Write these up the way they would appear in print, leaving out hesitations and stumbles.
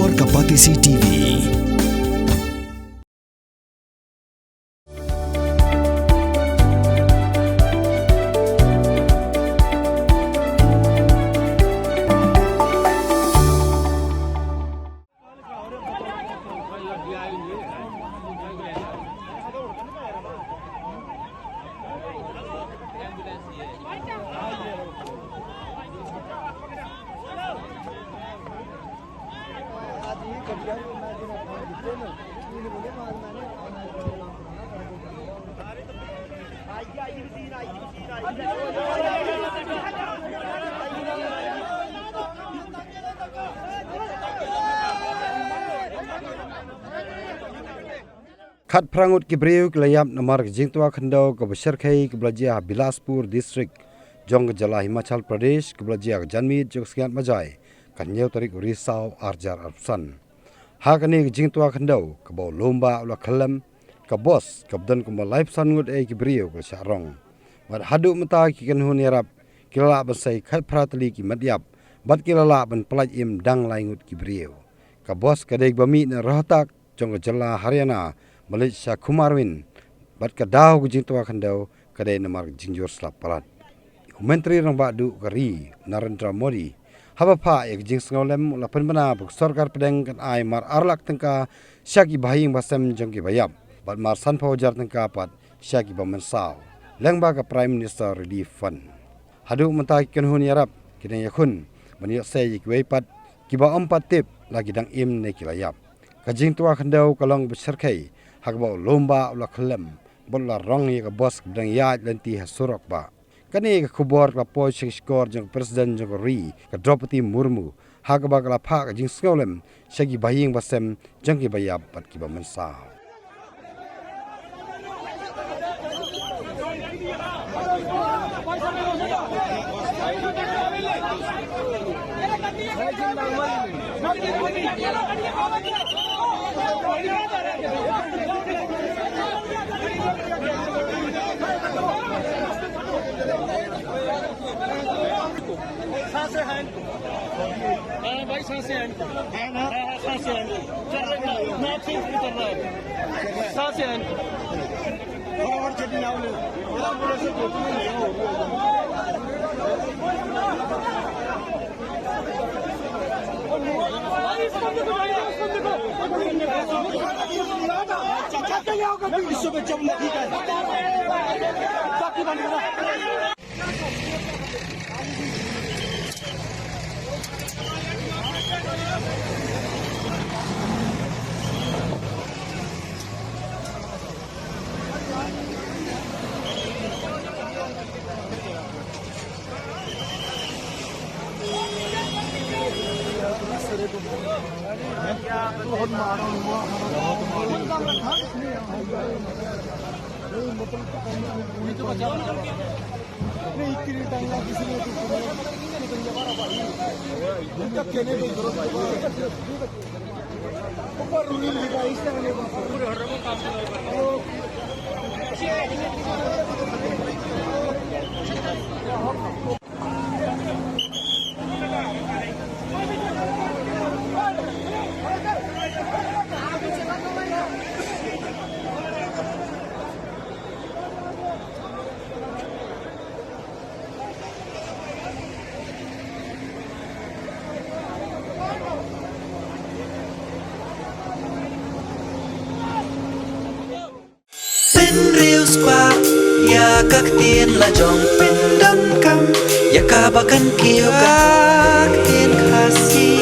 Explore Kapatisi TV. Khat Prangut Kibriu Kelayap Namar Jingtua Khandau Kabasharkai Keblajia Bilaspur District Jong Jala Himachal Pradesh Keblajia Janmit Jogskiat Majai Kanyau Tarik Risau Arjar Arpsan Hakani Jingtua Khandau Kabau Lomba Ula Kalam Kabos Kabdan Kuma Life Sangut Kibriu Kesharong Mad Hadu Mata Kikanhun Yarap Kilala Basai Khat Pratali Ki Madyap Bat Kilala Ban Pelaj Im Dang Laingut Kibriu Kabos Kadek Bami Na Rohtak Jong Jala Haryana Malaysia Kumarwin bat kadau Jingtua Khandau kadai namar Jingjur Slap Palat Menteri Rang Badu Kari Narendra Modi Habapa ek jing sngolem la penbana buk sarkar pedeng kan ai mar arlak tengka syaki bahing basem jongki bayap bat mar san paujar tengka pat syaki bamensau lengba ka Prime Minister Relief Fund hadu mentai kenhun yarap kidang yakun maniak sei ki pat kiba 4 tip lagi dang im ne kilayap ka Jingtua Khandau kalong besarkai Hakbau lomba ula kelem bola rong ye ka bos kedang ya lenti hasurok ba kani ka kubor ka poi sing skor jeng presiden jeng ri ka Draupadi Murmu hakba ka pha ka jing skolem shagi baying basem jeng ki bayap pat ki ba mensa Reels qua ya các tiên là dòng pin đâm cam ya cả ba căn kiêu các tiên khasi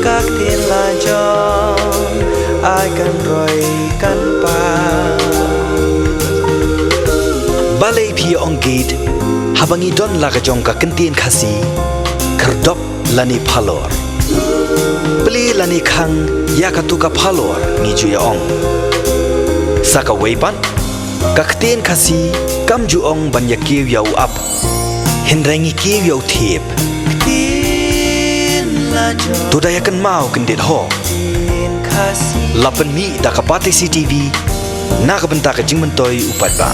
các tiên là dòng ai cần rồi cần pa balai phi on gate habangi don la ka dòng các tiên khasi kardop lani phalor beli lani khang ya ka tu ka phalor ni ju ya ong Saka weipan, kakten kasi kam juong banyak kiw yaw up, hinrengi kiw yaw tip. Tudayakan mau kendit ho. Lapan mi da Kapatisi TV, nakabenta ka jing mentoy upat ba.